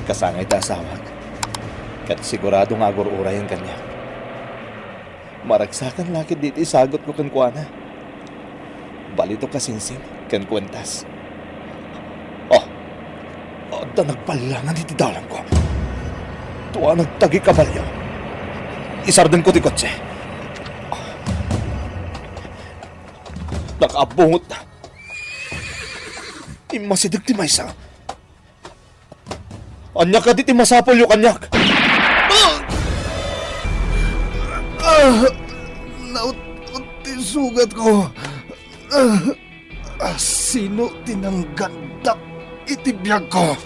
Kasangay ta asawag. Kat sigurado nga agur-urayan kanya. Maragsakan lakit dito isagot ko kan kuana. Balito kasinsing kan kwentas. Da nagpalangan iti dalang ko. Tuwa nagtagi kabalyo. Isardan ko ti kotse. Nakabungot na. Imasidag ti maysa. Anyak ka di ti masapol yung kanyak. Naut ti sugat ko. Sino tinanggandak itibiyag ko?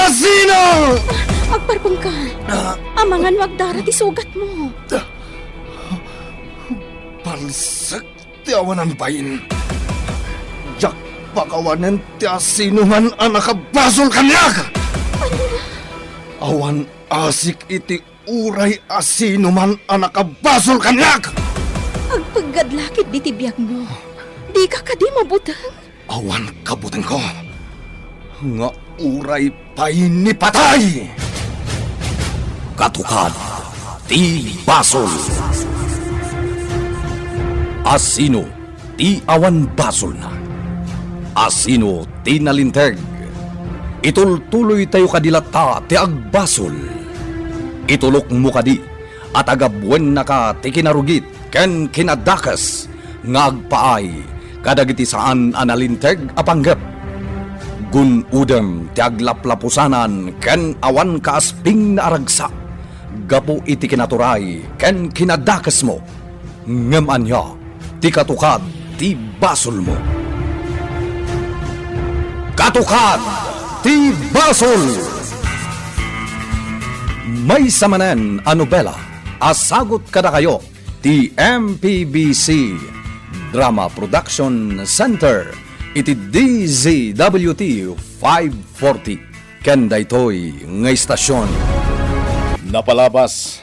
Sino? Agparpong ka. Amangan wagdara ti sugat mo. Palsak ti awanan bayin. Jak pakawanan ti asinuman anak kabasol kanyak. Awan asik iti uray asinuman anak kabasol kanyak. Agpaggadlakit di tibiyag mo. Di ka kadi mabutang. Awan kabutan ko. Nga uray pa'y ni patay. Katukad ti basol. Asino ti awan basol na. Asino ti nalinteg. Itultuloy tayo kadilata ti agbasol. Itulok mo kadi at agabwen na ka ti kinarugit ken kinadakas nga agpaay kadagiti saan analinteg apanggap. Gun udem ti aglaplapusanan ken awan kaasping na aragsak. Gapo iti kinaturay ken kinadakas mo. Ngem anya ti katukad ti basol mo. Katukad ti basol. May samanen a nobela asagot kada kayo ti MPBC Drama Production Center iti DZWT 540 ken daytoy nga istasyon. Napalabas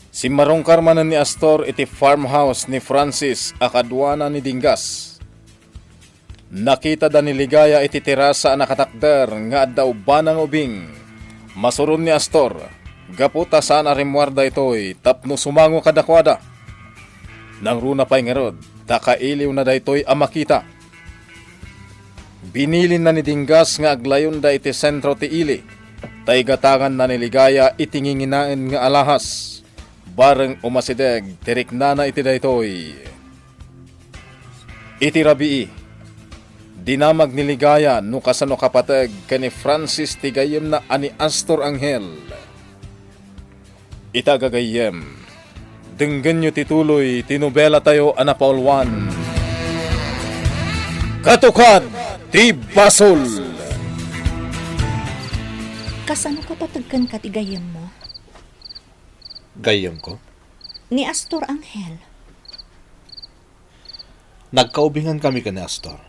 si Marong Carmanan ni Astor iti farmhouse ni Francis akadwana ni Dingas. Nakita da ni Ligaya iti terasa nakatakder nga addaw banang ubing. Masuron ni Astor gaputa saan arimwarda itoy tapno sumango kadakwada. Nang runa pa'y ngerod takailiw na daytoy amakita. Binilin na ni Dingas nga aglayon da iti sentro ti ili. Tay gatangan na ni Ligaya itinginginain nga alahas. Bareng umasideg tirik na iti daytoy. Iti rabii. Dinamag ni Ligaya no kasano kapateg kani Francis tigayem na ani Astor Angel. Itagagayem. Denggan nyo tituloy tinubela tayo anapaulwan. Katukad ti basol. Kasano kapatagkan ka ti gayem mo? Gayam ko? Ni Astor Angel. Nagkaubingan kami ka ni Astor.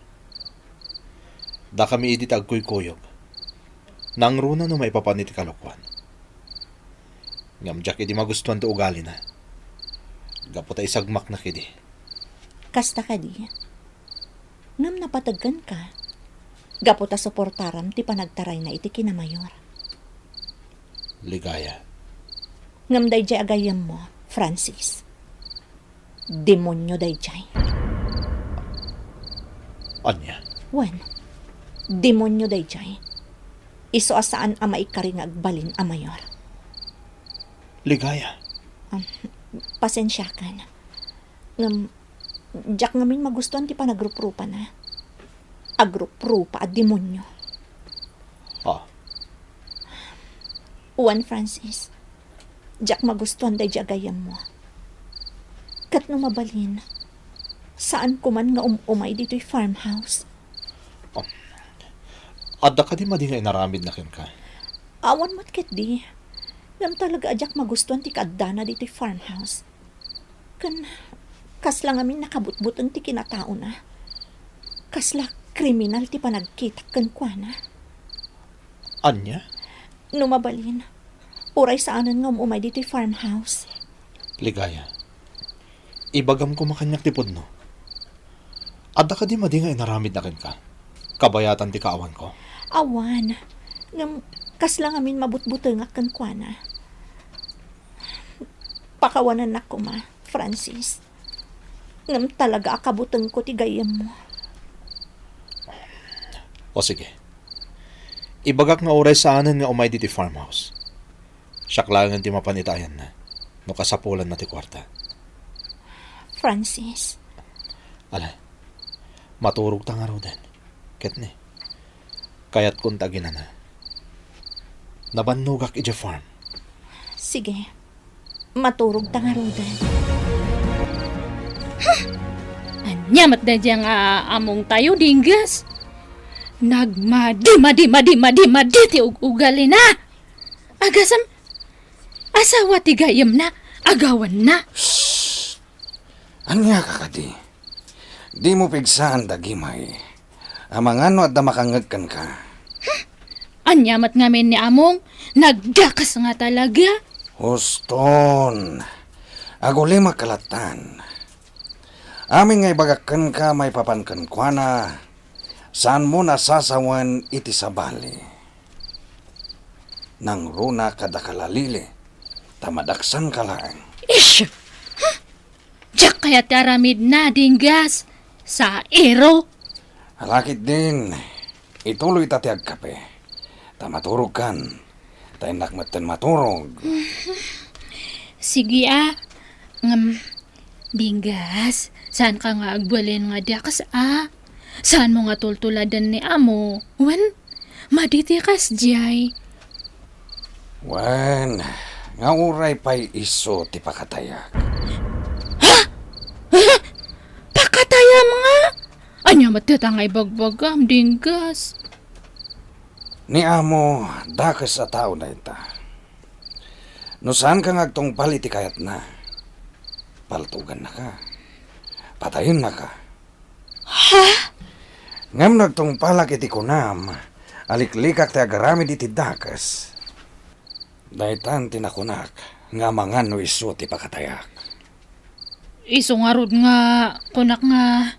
Da kami iti tagkuy-kuyog. Nang runa no may papaniti kalukwan. Ngamjak iti magustuhan to ugali na. Gaputa isagmak na kidi. Kasta ka di. Ngam napatagkan ka. Gaputa suportaram ti panagtaray na iti kinamayor. Ligaya. Ngam dayjay agayam mo, Francis. Demonyo dayjay. Anya? Wen, demonyo dayjay. Iso asaan ama ikari nga agbalin a mayor. Ligaya. Pasensya ka na. Ngam, jak ngamin magustuhan ti panagruprupa na. Agruprupa at demonyo. Uwan, Francis. Jak magustuhan day jagayam mo. Kat no mabalin, saan kuman nga umay dito'y farmhouse? Adda ka di madingay naramid na kin ka. Awan mat ket di. Ngam talaga ajak magustuhan ti kaadana dito'y farmhouse. Kasla ngamin nakabutbutan ti kinatao na. Kasla kriminal ti panagkita kan kwa na. Anya? Numabalin, uray saanan nga umay dito'y farmhouse. Ligaya. Ibagam ko makanyak ti pudno. Adda ka di madingay naramid na kin ka. Kabayatan ti kaawan ko. Awan, Ngam, kas lang amin mabutbuteng akan kuana. Pakawanan ako ma, Francis. Ngam talaga akabuteng ko ti gayam mo. O sige. Ibagak nga oray sa anan nga umay di ti farmhouse. Siyak lang ti mapanitayan na. No kasapulan na ti kwarta. Francis, Alay, maturog ta nga raw din. Ket ni. Kayat kung tagina na. Nabannugak ija farm. sige. Maturog ta nga rodan. Anyamat na diyang among tayo, dinggas. Nagmadi ti ugali na. Agasam, asawa ti gayam na, agawan na. Anya ka kadi? Di mo pigsaan dagimay. Amang at damakangagkan ka. Anyamat ngamin ni among, nagdakas nga talaga. Huston. Ako lima kalatan. Aming nga ibagakan ka may papankan kwa na. Saan mo nasasawan iti sabali? Nang runa kadakalalili. Tamadaksan ka lang. Ish! Diyak kaya taramid na, dinggas. Sa ero. Halakit din. Ituloy tatiag kape. Tamaturog kan. Tayo nakmatan maturog. Sige dinggas. Saan ka nga agbalin nga dakas Saan mo nga tultuladan ni amo? Wan, maditikas jay. Wan, nga uray pa'y iso ti pakatayak. Pakatayam nga! Anya matatangay bagbagam, dinggas. Ni amo, dakas a tao na ita. No saan ka ngagtong paliti kayat na? Paltugan na ka. Patayin na ka. Ngam nagtong palak iti kunam, aliklikak ti agaramid iti dakas. Daitan tinakunak, nga mangan no iso ti pakatayak. Iso nga rod nga, kunak nga,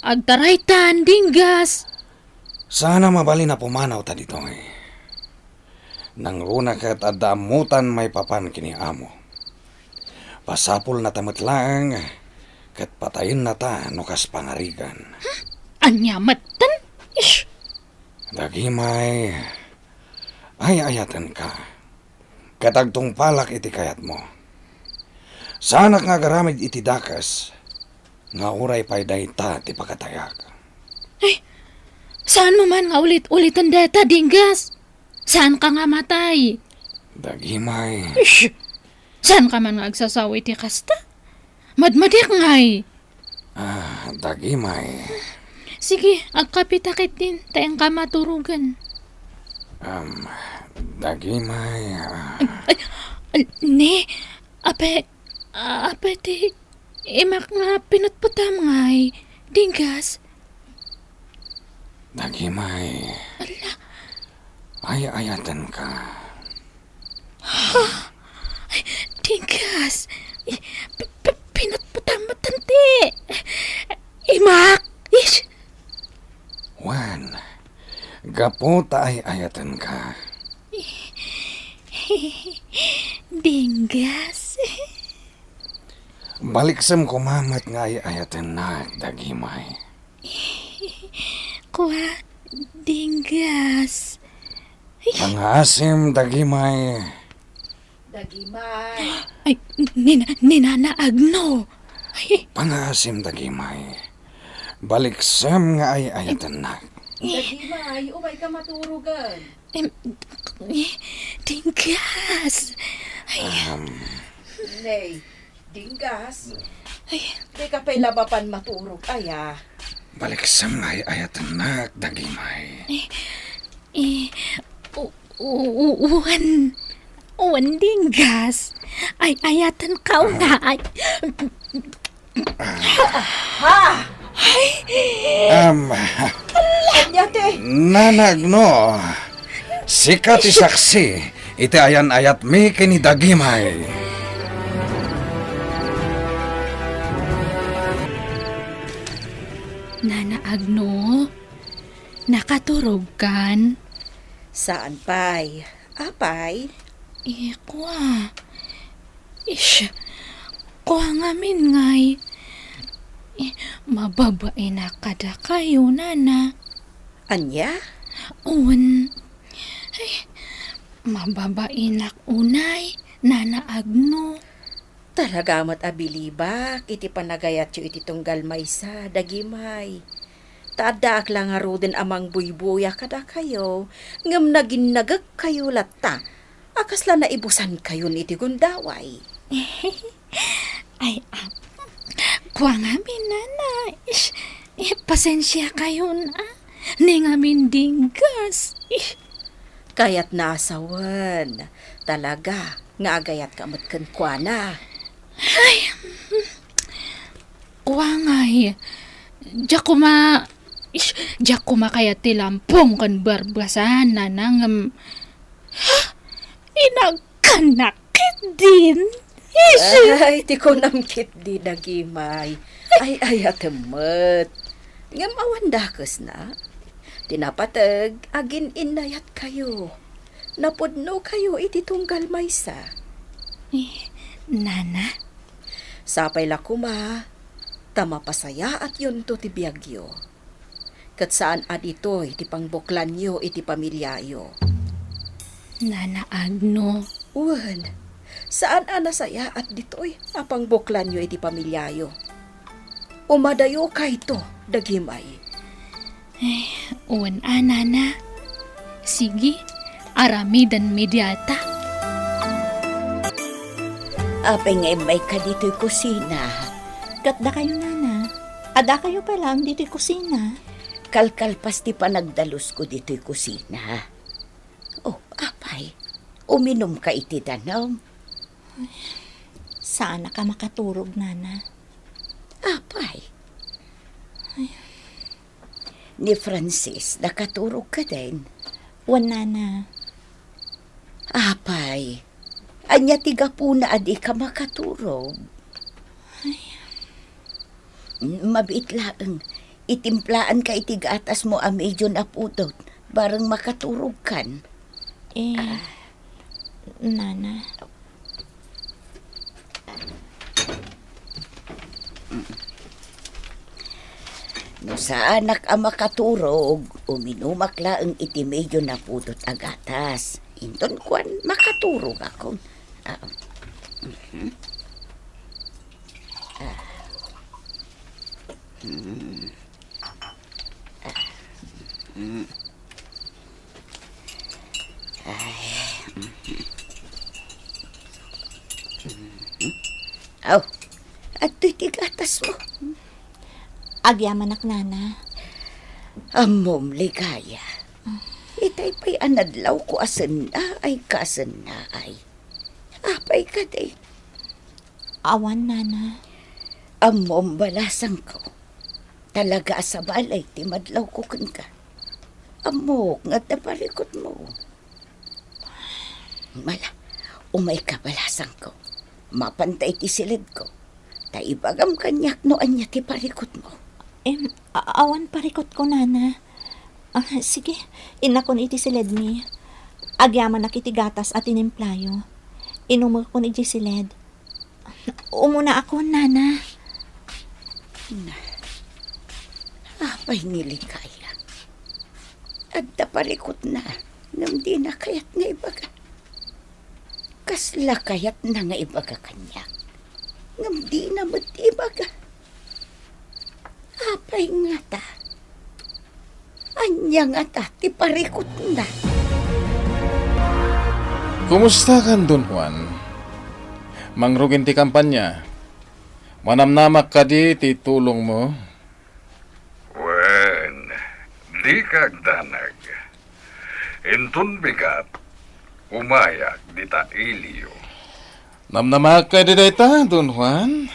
agtaraytan, dinggas. Sana mabali na pumanaw ta dito Nang runa kat adamutan may papan kini amo. Pasapul na tamatlaang, kat patayin na ta no kas pangarigan. Anya matan? Ish! Dagimay, ay-ayatan ka. Katagtong palak iti kayat mo. Sana nga garamid iti dakas, nga uray pa'y dayta ti pakatayak. Saan mo man nga ulit-ulitan deta, dinggas? Saan ka nga matay? Dagimay, Ish! Saan ka man nga agsasawi ti kasta? Madmadik ngay. dagimay. Sige, agkapitakit din, tayang ka maturugan. Dagimay, Ne, ape ti, imak nga pinatputam ngay, dinggas. dagimay. Ay-ayatan ka. Dinggas, pinatputam matanti. Imak, ish. Wan, gaputa ay-ayatan ka. Dinggas. Baliksam kumamat nga ay-ayatan na, dagimay. Kwa, dinggas. Pangasim, dagimay. Ay, ninanaag no. Ay, Pangasim, dagimay. Baliksam nga ay-ayatan na. Dagimay, umay ka maturugan. dinggas. Nay, dinggas. Di ka pa'y labapan maturog, aya. Baliksam nga ay-ayatan na, dagimay. Uwan dinggas. Ay, ayatan ka nga. Ay, Anyate, nanagno. Sikat isaksi. Iti ayan-ayat mi kini dagimay. Nana Agno, nakaturog kan? Saan pay? Apay? Kwa. Ish. Kwa ngamin ngay. Mababae na kada kayo, nana. Anya? Uwan. Ay, mababae na unay, nana agno. Talaga mat abilibak, iti panagayat yu iti tunggal maysa, dagimay. Tadak lang nga rodin amang buybuya kada kayo, ngam naging nagag kayo lata, akasla na ibusan kayo iti gundaway. Ay, kwa ngamin, nana. Ish, pasensya kayo na. Ni ngamin dinggas. Ish. Kayat nasawan, talaga, nga agayat kamot kan kwa na. Kwa ngay. Diyak kuma kaya tilampong kan barbasan na nangam. Inagkanakit din. Ay, ti ko namkit di dagimay. Ay, ayatemet. Ngam awan dakes na. Tinapatag, agin inayat kayo. Napudno kayo iti tunggal maysa. Nana, Sapay la kuma, tamapasaya at yun to ti biyagyo. Kat saan adito iti pangbuklan yo iti pamilyayo. Nana Agno. Uwan, saan anasaya at dito'y apang buklan yo iti pamilyayo. Umadayo kay to, dagimay. Uwan nana. Sige, aramidan medyata. Apay nga may ka dito'y kusina. Katda kayo, nana. Ada kayo pa lang dito'y kusina. Kalkalpas ti panagdalos ko dito'y kusina. Oh, apay, uminom ka iti danom. Sana ka makaturog, nana. Apay. Ni Francis, nakaturog ka din. Wan, nana. Apay, anya tiga po na adi ka makaturog. Mabit laeng, itimplaan ka itiga atas mo a medyo napudot, bareng makaturog kan. Nana. No sa anak a makaturog, uminumak laeng iti medyo napudot agatas. Inton kwan, makaturog ako. Aw, at tigatas mo. Agyamanak, nana. Amom ligaya. Itay pa'y anadlaw ko asan na ay kasan na ay. Apay ka day. Awan, nana. Amom balasang ko. Talaga sa balay ti madlaw ko kan ka. Amok nga taparikot mo. Mala, umay ka balasang ko. Mapantay ti silid ko. Taibagam kanyak no anya ti parikot mo. Awan parikot ko, nana. Sige, inakon iti siled mi. Agyaman na kiti gatas at inimplayo. Inumag ko ni siled. Umuna ako, nana. Apay nilikaya. At taparikot na. Ngam di na kayat nga ibaga. Kasla kayat na nga ibaga kanyak. Ngam di na mo't ibaga. Apay nga ta. Anya nga ta, ti parikot na. Kumusta kan, Don Juan? Mangrugin ti kampanya. Manamnamak ka di ti tulong mo. Wen, di kagdanag. Intun bigat, umayak di ta iliyo. Namnamak ka di dayta, Don Juan?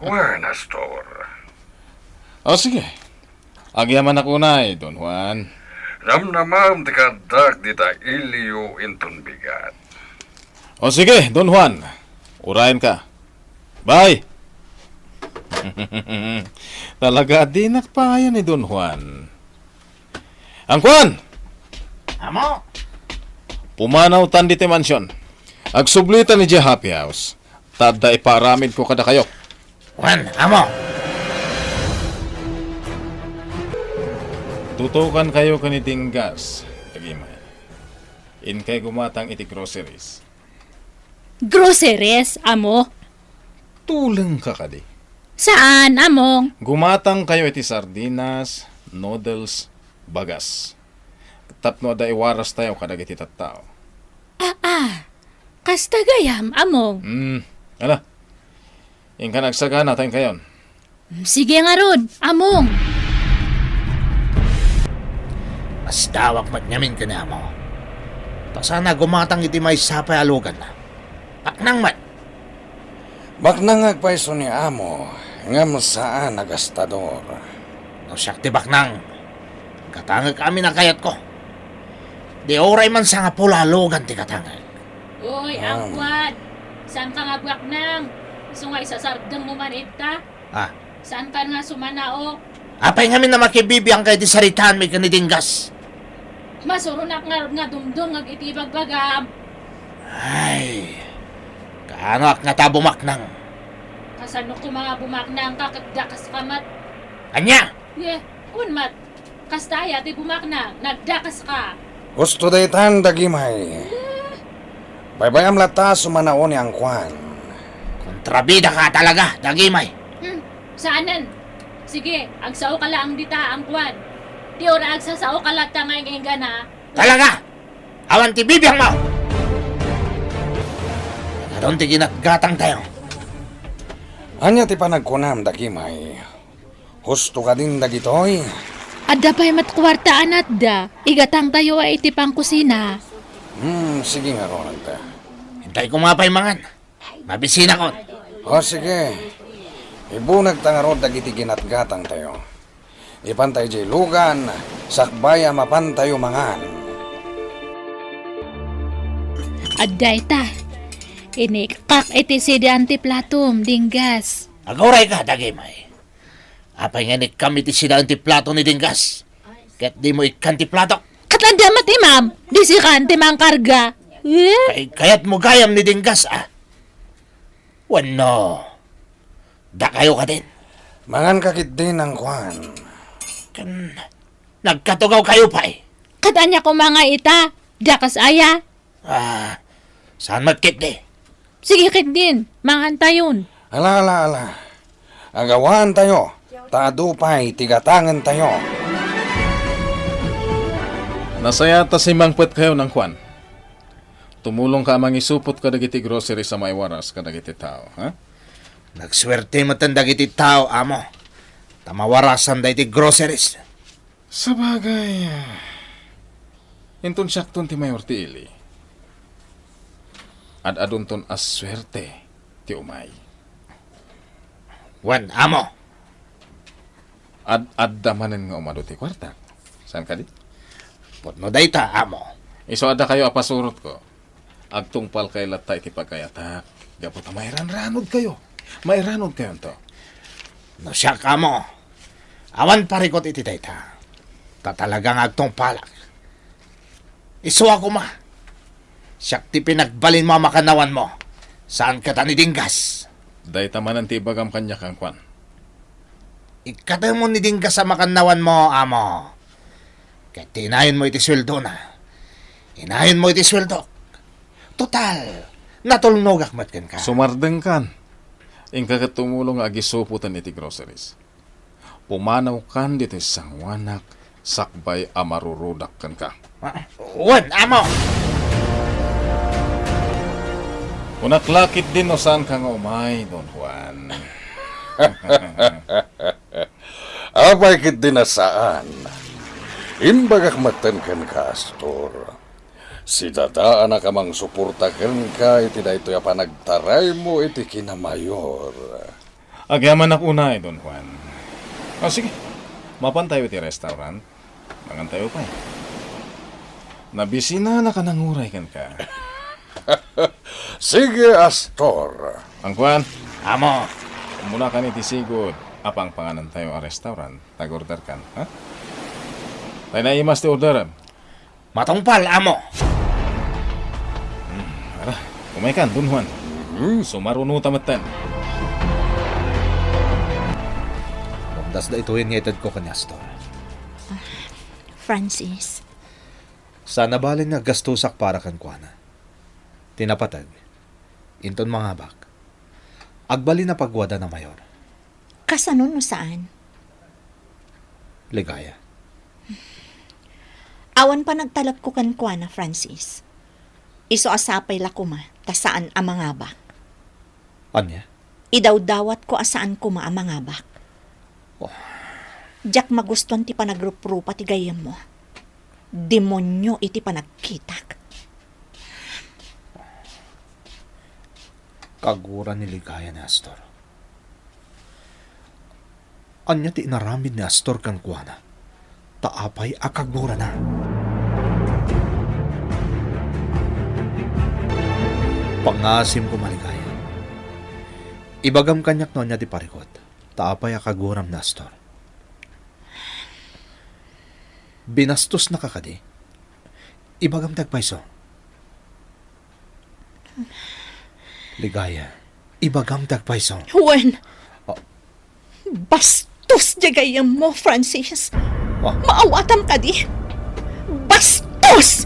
Wen, Astor. O sige. Agyaman ako na Don Juan. Namnamam di kadag di ta iliyo intun bigat. O sige, Don Juan. Urayan ka. Bye! Talaga di nakpaya ni Don Juan. Ang Juan! Amo? Pumanaw tan di ti mansyon. Agsublitan ni Jay Happy House. Tada iparamid ko kada kayo. Wan, amo? Tutukan kayo kaniting gas. Tagimay. In kay gumatang iti groceries. Groceries, amo? Tulang ka kadi. Saan, among? Gumatang kayo iti sardinas, noodles, bagas. Tapno da iwaras tayo kadag iti tattao. Kasta gayam, among? Ala. In ka nagsagana tayo kayon. Sige nga rod, among. Mas dawak matnyamin ka na mo. Ta sana gumatang iti may sapay alugan na. Paknang mat. Baknang agpaiso ni amo, ngam saan agastador. No siyak ti baknang. Katangag kami na kayat ko. Di oray man sa nga pula alugan ti katangag. Uy, angkwad. Saan ka nga buwak nang? Gusto nga isasardang mo man ita? Ah, Saan ka nga sumanao? apay ngamin na makibibiyang kay di saritaan may kanidinggas. Masurunak nga dumdum nga itibag bagam. Ay, kaanak nga ta bumaknang. Kasano ko mga bumaknang kakagdakas kamat. Anya? Ye, unmat. Kastaya ti bumaknang, nagdakas ka. Gusto daytan dagimay. Baybayam lata sumanao ni angkwan. Kontrabida ka talaga, dagimay. Saanan? Sige, agsao ka lang dita ang kwan. Di ora agsasao ka lang tangay ngayon gana. Talaga! Awan ti bibiyang mo! Karon ti ginatgatang tayo. Anya ti panagkunam dagimay. Husto ka din dagitoy. Adda pa'y matkwartaan at da. Igatang tayo ay iti pang kusina. Sige nga Ronald. Hintay ko mapay mangan. Mabisina ko. O sige. Ibunag tangarod dagiti ginatgatang tayo. Ipantay jay lugan, sakbaya mapantayo mangan. Adda ita. Inikak iti sidi antiplatum, dinggas. Agoray ka, dagimay. Apay nga ni kami ti sila ang tiplato ni Dinggas. Kat di mo ikan tiplato. Katanda mat imam, di si kante mang karga. Kayat mo gayam ni Dinggas, ah. Wano. Da kayo ka din. Mangan kakit din ang kwan. Nagkatugaw kayo pa eh. Katanya ko mga ita, dakas aya. Ah, saan matkit di? Sige kit din, mangan tayon. Ala. Agawan tayo. Taadupay, tigatangan tayo. Nasayata si mangpet kayo ng kwan. Tumulong ka mang isupot ka dagiti grocery sa may waras ka dagiti tao, ha? Nagswerte mo dagiti tao, amo. Tamawarasan da iti groceries. Sa bagay, inton siyakton ti mayor ti ili. Ad-adun ton aswerte ti umay. Wan, amo. Ad-adda manen nga umado ti kwarta. Saan ka di? Putno dayta, amo. Iso adda kayo apasurot ko. Agtungpal kay latay ti pagkayatak. Gapot mairan-ranod kayo. Mairanod kayo to. No siya ka mo. Awan parikot iti dayta. Tatalagang agtong palak. Isuwa ko ma. Siyak ti pinagbalin mo makanawan mo. Saan ka ta ni Dinggas? Day tamanan ti bagam kanya kang kwan. Ikata mo ni Dinggas sa makanawan mo, amo. Kaya tinayin mo iti sweldo na. Inayin mo iti sweldo. Total, natulnogak matkan ka. Sumardeng kan. Ingka katumulong agisuputan iti groceries. Pumanaw kan dito isang wanak, sakbay amarurudak kan ka. Wan, amo! Unaklakit din o saan ka nga umay, Don Juan. Abay kit din na saan. Imbagak matan kan ka, Astor. Si dadaan na kamang suportakan ka, iti da ito ya panagtaray mo, iti kinamayor. Agyaman ako unay, Don Juan. O sige, mapan tayo iti restaurant. Mangan tayo pa eh. Nabisina na ka nanguray kan ka. Sige, Astor. Ang Juan, Amo, muna ka ni tisigod. Apang panganan tayo ang restaurant. Tag-order kan, ha? Tayo na imas ti orderan. Matungpal, amo. Kumaikan, Don Juan. Sumaruno tamatan. Mamdas da ito yung ngitad ko kanya, Astor. Francis, Sana balin nga gastusak para kan kuana. Tinapatag. Inton mga bak. Agbali na pagwada na mayor. kasanon no saan? Ligaya. Awan pa nagtalak ko kan kuana, Francis. Iso asapay la kuma, ta saan ang mga bak. Anya? Idawdawat ko asaan kuma ang mga bak. Oh. Diyak maguston ti panagrup-rupa ti gayam mo. Demonyo iti panagkitak. Kagura ni Ligaya ni Astor. Anya ti inaramid ni Astor kan kuana. Taapay akagura na. Pangasim ko maligaya. Ibagam kanyak no niya ti parikot. Taapay akaguram na Astor. Binastos na kakadi. Ibagam tagpaiso. Ligaya. Ibagam tagpaiso. Juan! Oh. Bastos di gayam mo, Francis. Oh. Maawatam ka di. Bastos!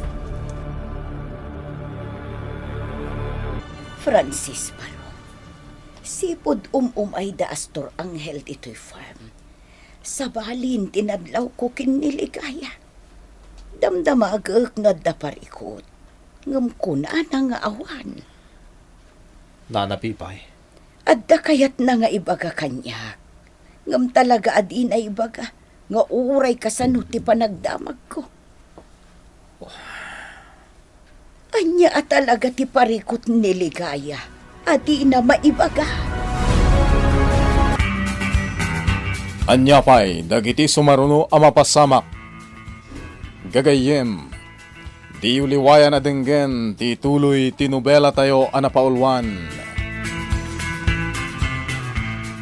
Francis Paro, sipod ay da Astor Angel dito'y farm. Sa balin, tinadlaw ko kiniligaya. Damdamagak nga da parikot. Ngam ko na nga awan. Nanapipay. Adda kayat na nga ibaga kanya. Ngam talaga adin ay ibaga. Nga uray kasano ti panagdamag ko. Anya at talaga ti parikot niligaya. Adi na maibaga. Anya pa'y dagiti sumaruno a mapasamak. Gagayem, di uliwayan na denggen ti tuloy tinubela tayo anapaulwan.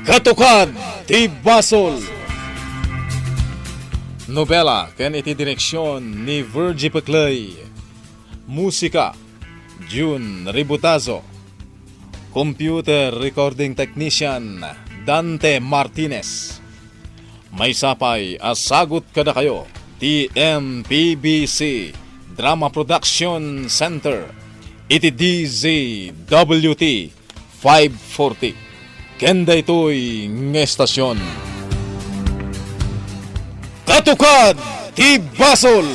Katukad ti Basol. Nobela ken iti direksyon ni Virgie Peclay. Musika, June Ributazo. Computer Recording Technician, Dante Martinez. May sapay asagot kada kayo, TMPBC Drama Production Center, iti DZWT 540. Kenda ito'y ngestasyon. Katukad ti Basol!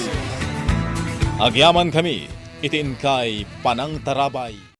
Agyaman kami, itin kay Panang Tarabay.